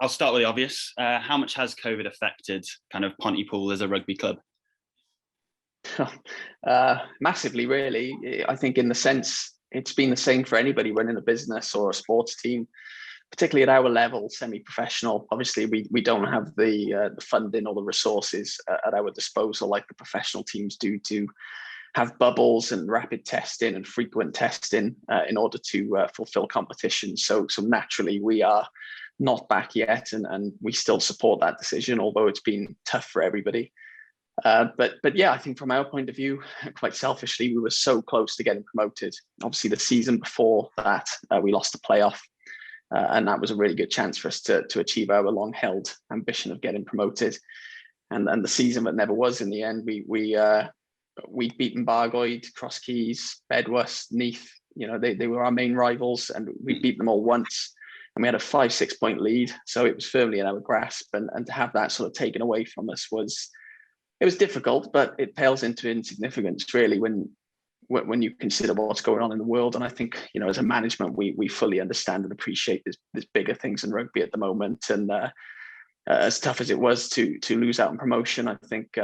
I'll start with the obvious. How much has COVID affected kind of Pontypool as a rugby club? Massively, really. I think in the sense it's been the same for anybody running a business or a sports team, particularly at our level, semi-professional. Obviously, we don't have the funding or the resources at our disposal like the professional teams do to have bubbles and rapid testing and frequent testing in order to fulfill competitions. So naturally, we are not back yet, and we still support that decision, although it's been tough for everybody. But yeah, I think from our point of view, quite selfishly, we were so close to getting promoted. Obviously, the season before that, we lost the playoff, and that was a really good chance for us to achieve our long-held ambition of getting promoted. And the season that never was in the end, we'd beaten Bargoed, Cross Keys, Bedwas, Neath. You know, they were our main rivals, and we beat them all once. And we had a 5-6 point lead, so it was firmly in our grasp. And to have that sort of taken away from us was difficult, but it pales into insignificance really when you consider what's going on in the world. And I think, you know, as a management, we fully understand and appreciate there's bigger things in rugby at the moment. And as tough as it was to lose out on promotion, I think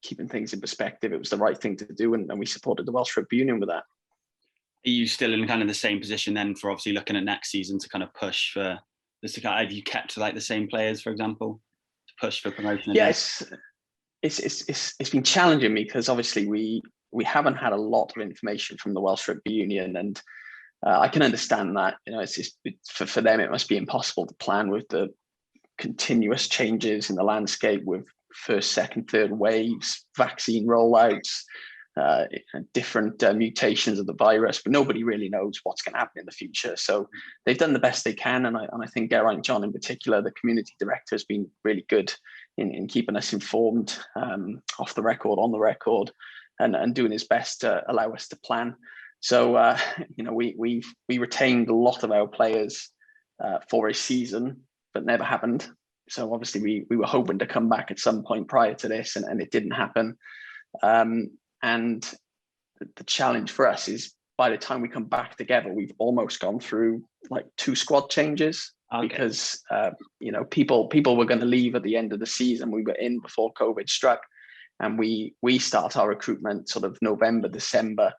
keeping things in perspective, it was the right thing to do, and we supported the Welsh Rugby Union with that. Are you still in kind of the same position then for obviously looking at next season to kind of push for this? Have you kept like the same players, for example, to push for promotion? Yes, it's been challenging me because obviously we haven't had a lot of information from the Welsh Rugby Union, and I can understand that. You know, it's for them it must be impossible to plan with the continuous changes in the landscape with first, second, third waves, vaccine rollouts, different mutations of the virus, but nobody really knows what's going to happen in the future. So they've done the best they can, and I think Geraint John in particular, the community director, has been really good in keeping us informed off the record, on the record, and doing his best to allow us to plan. So you know, we retained a lot of our players for a season, but never happened. So obviously we were hoping to come back at some point prior to this, and it didn't happen. And the challenge for us is by the time we come back together, we've almost gone through like 2 squad changes. Okay. Because you know, people were going to leave at the end of the season. We were in before COVID struck, and we start our recruitment sort of November, December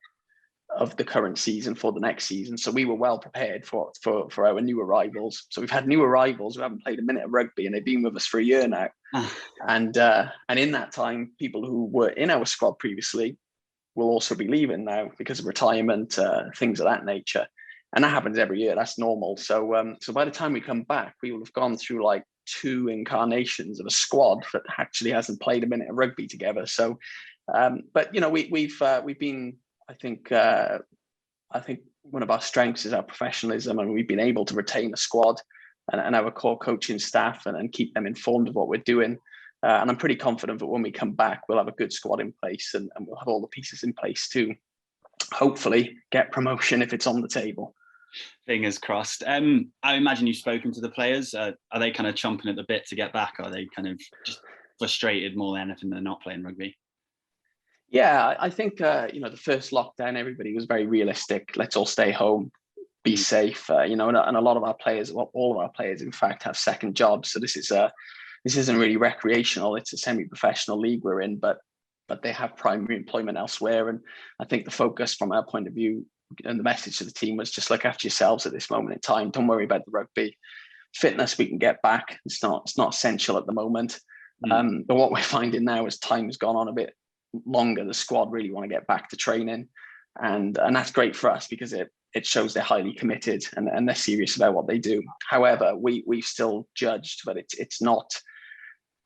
of the current season for the next season. So we were well prepared for our new arrivals. So we've had new arrivals who haven't played a minute of rugby, and they've been with us for a year now. And in that time, people who were in our squad previously will also be leaving now because of retirement, things of that nature. And that happens every year. That's normal. So so by the time we come back, we will have gone through like 2 incarnations of a squad that actually hasn't played a minute of rugby together. So, but you know, we've been, I think one of our strengths is our professionalism, and we've been able to retain a squad and our core coaching staff and keep them informed of what we're doing. And I'm pretty confident that when we come back, we'll have a good squad in place, and we'll have all the pieces in place to hopefully get promotion if it's on the table. Fingers crossed. I imagine you've spoken to the players. Are they kind of chomping at the bit to get back? Are they kind of just frustrated more than anything than not playing rugby? Yeah, I think you know, the first lockdown, everybody was very realistic. Let's all stay home, be safe. You know, and a lot of our players, well, all of our players, in fact, have second jobs. So this isn't really recreational. It's a semi-professional league we're in, but they have primary employment elsewhere. And I think the focus from our point of view and the message to the team was just look after yourselves at this moment in time. Don't worry about the rugby. Fitness we can get back. It's not essential at the moment. But what we're finding now as time has gone on a bit longer, the squad really want to get back to training, and that's great for us because it shows they're highly committed and they're serious about what they do. However, we've still judged that it's not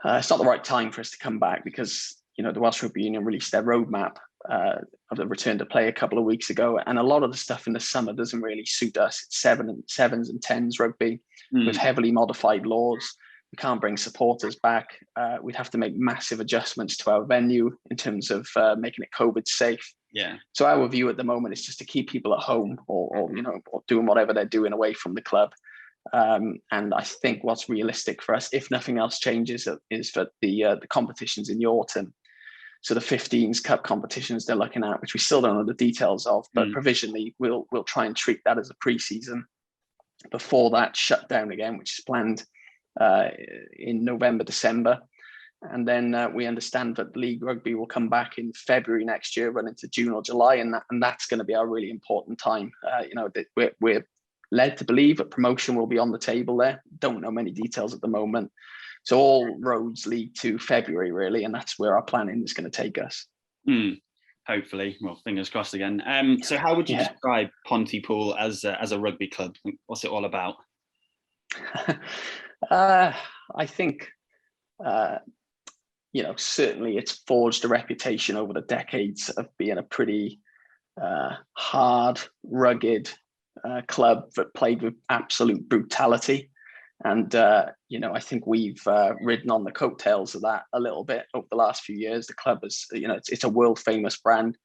the right time for us to come back because, you know, the Welsh Rugby Union released their roadmap of the return to play a couple of weeks ago, and a lot of the stuff in the summer doesn't really suit us. It's 7s and 10s rugby with heavily modified laws. We can't bring supporters back. We'd have to make massive adjustments to our venue in terms of making it COVID safe. Yeah. So our view at the moment is just to keep people at home or you know, or doing whatever they're doing away from the club. And I think what's realistic for us, if nothing else changes, is for the competitions in the autumn. So the 15s cup competitions they're looking at, which we still don't know the details of, but provisionally we'll try and treat that as a pre-season before that shut down again, which is planned in November, December. And then we understand that League Rugby will come back in February next year, run into June or July, and that's going to be our really important time. We're led to believe that promotion will be on the table there. Don't know many details at the moment. So all roads lead to February, really, and that's where our planning is going to take us. Hopefully, well, fingers crossed again. So how would you describe Pontypool as a rugby club? What's it all about? I think, certainly it's forged a reputation over the decades of being a pretty hard, rugged club that played with absolute brutality. And, I think we've ridden on the coattails of that a little bit over the last few years. The club is, it's a world famous brand.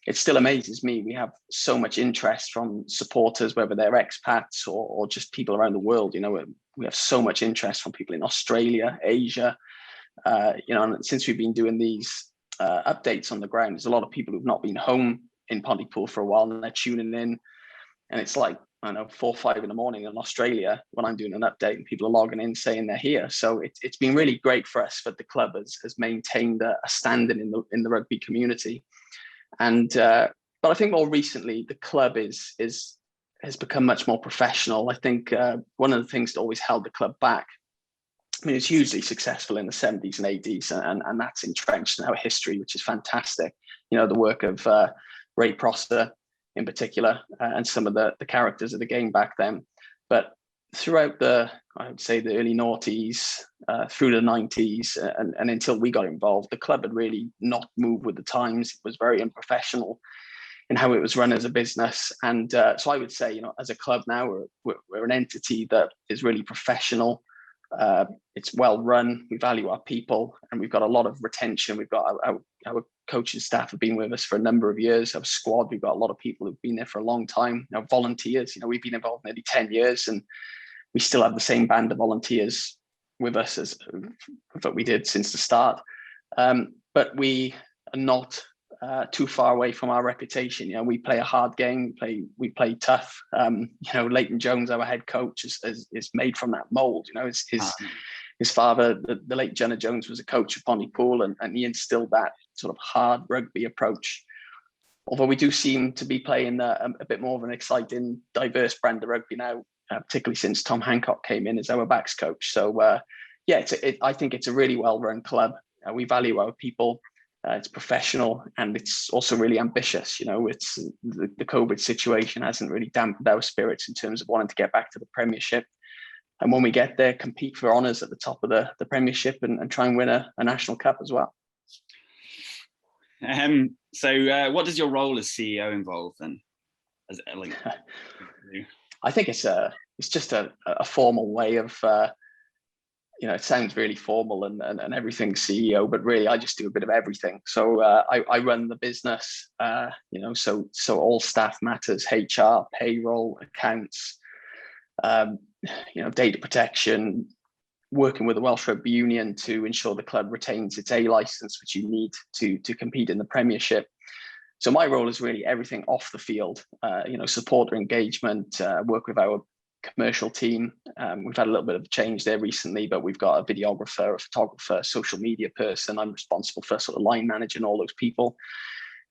It still amazes me. We have so much interest from supporters, whether they're expats or just people around the world. We have so much interest from people in Australia, Asia. And since we've been doing these updates on the ground, there's a lot of people who've not been home in Pontypool for a while, and they're tuning in. And it's like, 4 or 5 in the morning in Australia when I'm doing an update, and people are logging in saying they're here. So it's been really great for us that the club has maintained a standing in the rugby community. And but I think more recently the club has become much more professional. I think one of the things that always held the club back, it's hugely successful in the 70s and 80s, and that's entrenched in our history, which is fantastic. The work of Ray Prosser in particular, and some of the characters of the game back then. But throughout I would say the early noughties, through the 90s, and until we got involved, the club had really not moved with the times. It was very unprofessional in how it was run as a business. And so I would say, as a club now, we're an entity that is really professional. It's well run. We value our people, and we've got a lot of retention. We've got our coaching staff have been with us for a number of years. Our squad, we've got a lot of people who've been there for a long time. Now, volunteers, we've been involved nearly 10 years, and we still have the same band of volunteers with us as that we did since the start. But we are not too far away from our reputation. We play a hard game. We play tough. Leighton Jones, our head coach, is made from that mold. His father, the late Jenna Jones, was a coach of Pontypool, and he instilled that sort of hard rugby approach. Although we do seem to be playing a bit more of an exciting, diverse brand of rugby now, particularly since Tom Hancock came in as our backs coach. So I think it's a really well-run club. We value our people. It's professional, and it's also really ambitious. It's the COVID situation hasn't really dampened our spirits in terms of wanting to get back to the Premiership. And when we get there, compete for honours at the top of the Premiership and try and win a national cup as well. So what does your role as CEO involve then? I think it's just a formal way of, it sounds really formal and everything CEO, but really I just do a bit of everything. So I run the business, so all staff matters, HR, payroll, accounts, data protection, working with the Welsh Rugby Union to ensure the club retains its A license, which you need to compete in the Premiership. So my role is really everything off the field, supporter engagement, work with our commercial team. We've had a little bit of change there recently, but we've got a videographer, a photographer, social media person. I'm responsible for sort of line managing all those people.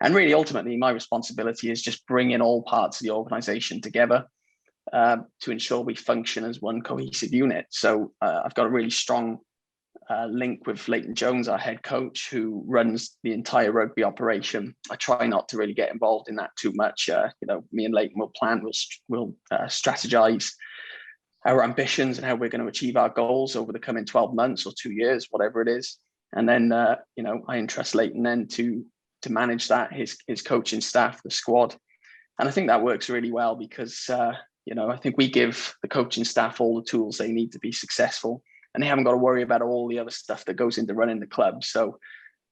And really, ultimately, my responsibility is just bringing all parts of the organization together to ensure we function as one cohesive unit. So I've got a really strong link with Leighton Jones, our head coach, who runs the entire rugby operation. I try not to really get involved in that too much. Me and Leighton will plan, we'll strategize our ambitions and how we're going to achieve our goals over the coming 12 months or 2 years, whatever it is. And then, I entrust Leighton then to manage that, his coaching staff, the squad. And I think that works really well because, I think we give the coaching staff all the tools they need to be successful, and they haven't got to worry about all the other stuff that goes into running the club. So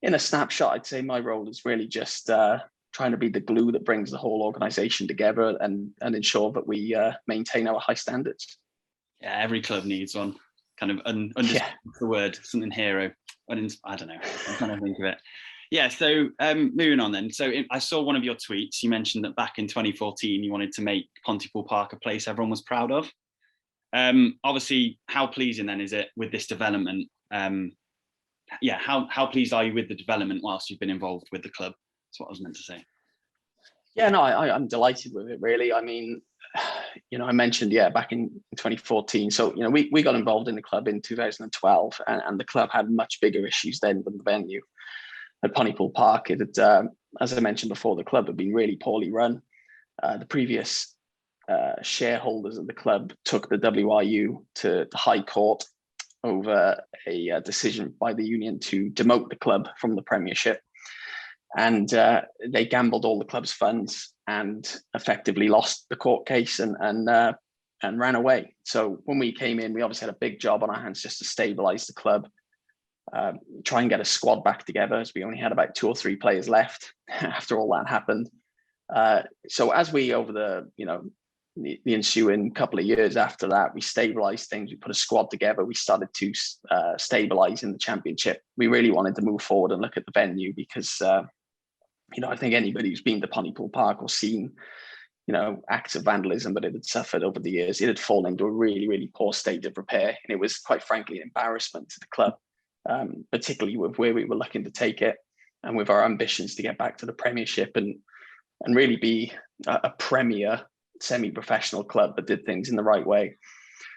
in a snapshot, I'd say my role is really just trying to be the glue that brings the whole organization together and ensure that we maintain our high standards. Yeah, every club needs one. Kind of the word, something hero. I don't know. I'm trying to think of it. Yeah, so moving on then. So I saw one of your tweets. You mentioned that back in 2014, you wanted to make Pontypool Park a place everyone was proud of. Obviously, how pleasing then is it with this development? Yeah, how pleased are you with the development whilst you've been involved with the club? That's what I was meant to say. Yeah, no, I'm delighted with it, really. I mean, I mentioned, back in 2014. So, we got involved in the club in 2012, and the club had much bigger issues then than the venue at Pontypool Park. It had, as I mentioned before, the club had been really poorly run. The previous shareholders of the club took the WRU to the High Court over a decision by the union to demote the club from the Premiership. And they gambled all the club's funds and effectively lost the court case and ran away. So when we came in, we obviously had a big job on our hands just to stabilize the club, try and get a squad back together, as we only had about 2 or 3 players left after all that happened. So as we, over the ensuing couple of years after that, we stabilized things, we put a squad together, we started to stabilize in the championship. We really wanted to move forward and look at the venue because I think anybody who's been to Pontypool Park or seen acts of vandalism that it had suffered over the years, it had fallen into a really, really poor state of repair, and it was quite frankly an embarrassment to the club, particularly with where we were looking to take it and with our ambitions to get back to the Premiership and really be a premier semi-professional club that did things in the right way.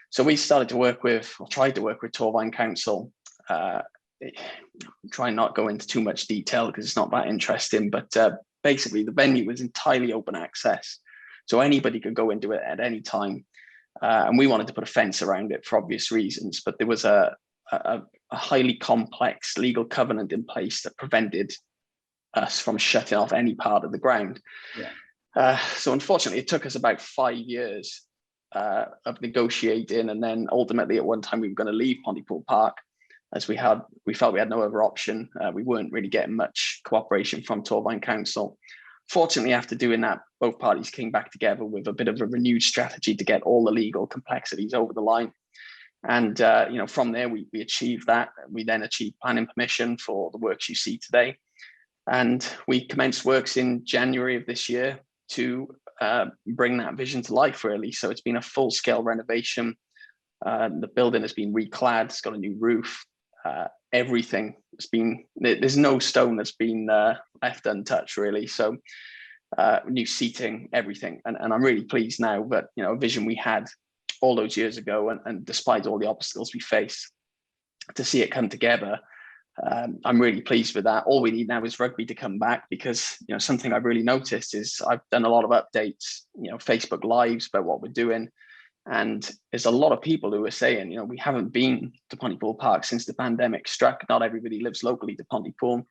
So we tried to work with Torvine Council. Try not go into too much detail because it's not that interesting, but basically the venue was entirely open access, so anybody could go into it at any time, and we wanted to put a fence around it for obvious reasons, but there was a highly complex legal covenant in place that prevented us from shutting off any part of the ground. So unfortunately, it took us about 5 years of negotiating, and then ultimately at one time we were going to leave Pontypool Park, as we felt we had no other option. We weren't really getting much cooperation from Torvine Council. Fortunately, after doing that, both parties came back together with a bit of a renewed strategy to get all the legal complexities over the line. And from there, we achieved that. We then achieved planning permission for the works you see today. And we commenced works in January of this year to bring that vision to life, really. So it's been a full-scale renovation. The building has been reclad, it's got a new roof. Everything has been, there's no stone that's been left untouched, really. So new seating, everything. And I'm really pleased now that, a vision we had all those years ago, and despite all the obstacles we faced, to see it come together, I'm really pleased with that. All we need now is rugby to come back, because something I've really noticed is I've done a lot of updates, Facebook Lives about what we're doing, and there's a lot of people who are saying, we haven't been to Pontypool Park since the pandemic struck. Not everybody lives locally to Pontypool,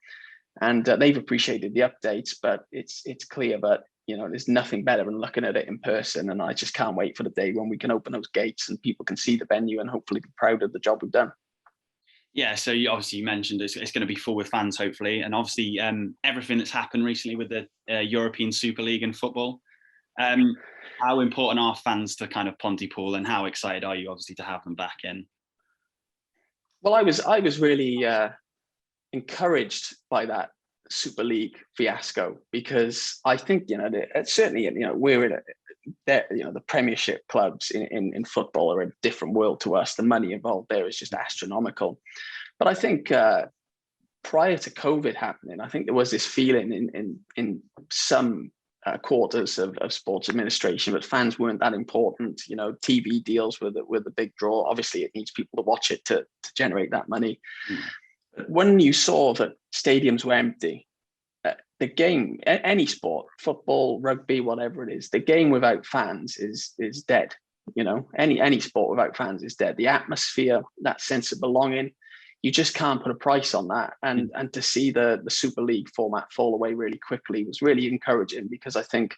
and they've appreciated the updates, but it's clear that there's nothing better than looking at it in person, and I just can't wait for the day when we can open those gates and people can see the venue and hopefully be proud of the job we've done. Yeah, so you mentioned it's going to be full with fans, hopefully, and obviously everything that's happened recently with the European Super League in football. How important are fans to kind of Pontypool, and how excited are you, obviously, to have them back in? Well, I was really encouraged by that Super League fiasco, because I think certainly we're in the Premiership clubs in football are a different world to us. The money involved there is just astronomical. But I think prior to COVID happening, I think there was this feeling in some quarters of sports administration that fans weren't that important. TV deals were the big draw. Obviously, it needs people to watch it to generate that money. But when you saw that stadiums were empty, the game, any sport, football, rugby, whatever it is, the game without fans is dead. Any sport without fans is dead. The atmosphere, that sense of belonging, you just can't put a price on that. And to see the Super League format fall away really quickly was really encouraging, because I think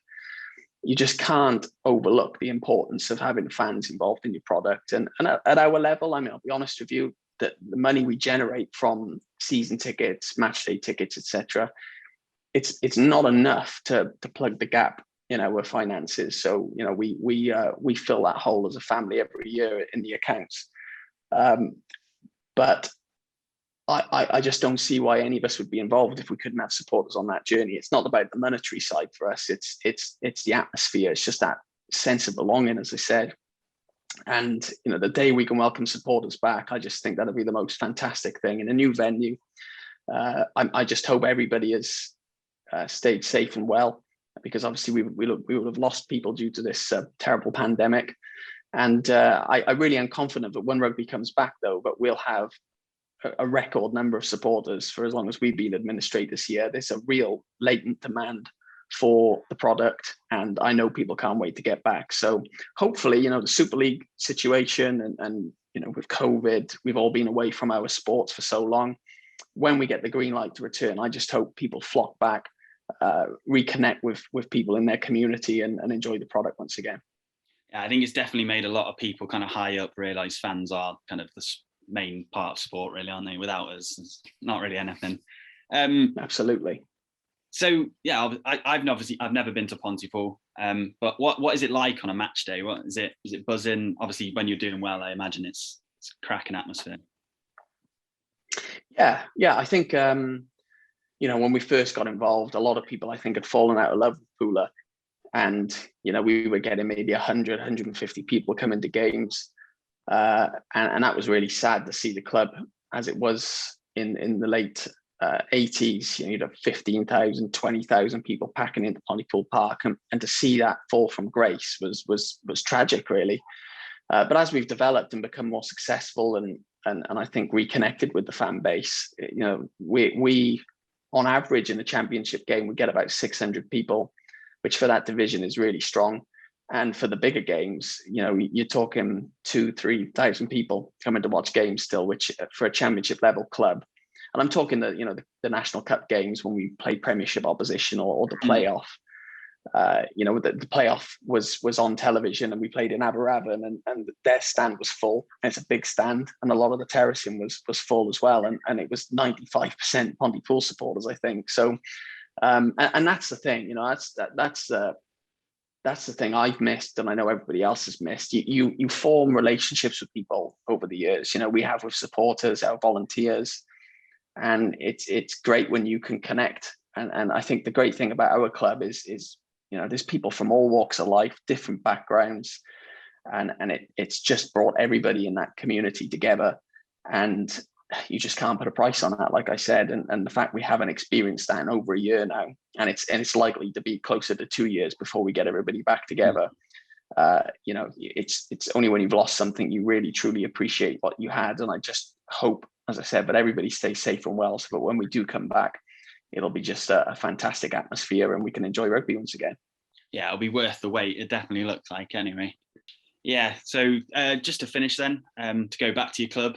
you just can't overlook the importance of having fans involved in your product. And at our level, I'll be honest with you, that the money we generate from season tickets, match day tickets, etc., it's not enough to plug the gap in our finances. So we fill that hole as a family every year in the accounts. But I just don't see why any of us would be involved if we couldn't have supporters on that journey. It's not about the monetary side for us. It's the atmosphere. It's just that sense of belonging, as I said. And the day we can welcome supporters back, I just think that'll be the most fantastic thing in a new venue. I just hope everybody has stayed safe and well, because obviously we would have lost people due to this terrible pandemic. And I really am confident that when rugby comes back, though, that we'll have a record number of supporters for as long as we've been administrators here. There's a real latent demand for the product, and I know people can't wait to get back. So hopefully, the Super League situation and with COVID, we've all been away from our sports for so long. When we get the green light to return, I just hope people flock back, reconnect with people in their community and enjoy the product once again. Yeah, I think it's definitely made a lot of people kind of high up realize fans are kind of the main part of sport, really, aren't they? Without us, it's not really anything. Absolutely. So yeah, I've never been to Pontypool, but what is it like on a match day? What is it? Is it buzzing? Obviously, when you're doing well, I imagine it's a cracking atmosphere. Yeah. I think when we first got involved, a lot of people I think had fallen out of love with Pooler, and we were getting maybe 100, 150 people coming to games, and that was really sad to see the club as it was in the late 80s. You'd have 15,000, 20,000 people packing into Pontypool Park, and to see that fall from grace was tragic, really. But as we've developed and become more successful and I think reconnected with the fan base, we on average in a championship game we get about 600 people, which for that division is really strong. And for the bigger games, you're talking 2,000-3,000 people coming to watch games still, which for a championship level club. And I'm talking the National Cup games when we played Premiership opposition or the playoff. The playoff was on television and we played in Aberafon and their stand was full. And it's a big stand, and a lot of the terracing was full as well. And it was 95% Pontypool supporters, I think. So, and that's the thing, that's the thing I've missed, and I know everybody else has missed. You form relationships with people over the years. We have with supporters, our volunteers, and it's great when you can connect. And I think the great thing about our club is there's people from all walks of life, different backgrounds, and it's just brought everybody in that community together. And you just can't put a price on that, like I said. And the fact we haven't experienced that in over a year now, and it's likely to be closer to 2 years before we get everybody back together. It's only when you've lost something you really truly appreciate what you had. And I just hope, as I said, that everybody stays safe and well, so that when we do come back, it'll be just a fantastic atmosphere and we can enjoy rugby once again. Yeah, it'll be worth the wait. It definitely looks like, anyway. Yeah, so just to finish then, to go back to your club,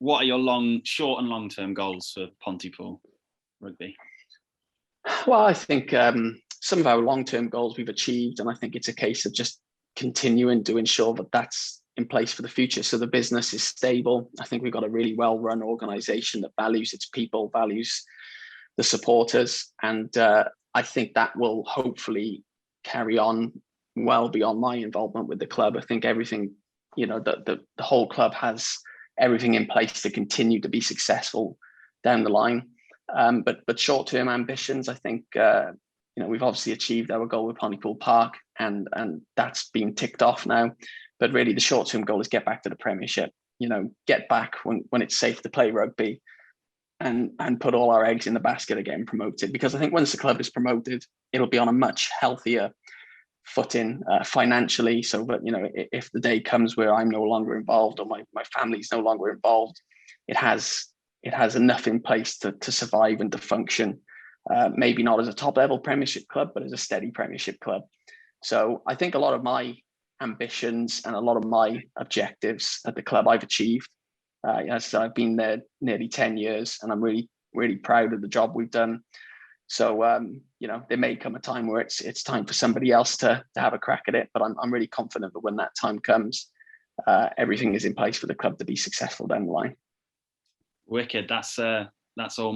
what are your short and long-term goals for Pontypool Rugby? Well, I think some of our long-term goals we've achieved, and I think it's a case of just continuing to ensure that that's in place for the future. So the business is stable. I think we've got a really well-run organization that values its people, values the supporters, and I think that will hopefully carry on well beyond my involvement with the club. I think everything, the whole club has everything in place to continue to be successful down the line. But short-term ambitions, I think, we've obviously achieved our goal with Pontypool Park, and that's been ticked off now. But really, the short-term goal is get back to the Premiership. Get back when it's safe to play rugby, and put all our eggs in the basket again, promoted. Because I think once the club is promoted, it'll be on a much healthier footing financially. So that if the day comes where I'm no longer involved or my family's no longer involved, it has enough in place to survive and to function. Maybe not as a top level Premiership club, but as a steady Premiership club. So I think a lot of my ambitions and a lot of my objectives at the club I've achieved. So I've been there nearly 10 years, and I'm really, really proud of the job we've done. So, there may come a time where it's time for somebody else to have a crack at it, but I'm really confident that when that time comes, everything is in place for the club to be successful down the line. Wicked. That's all.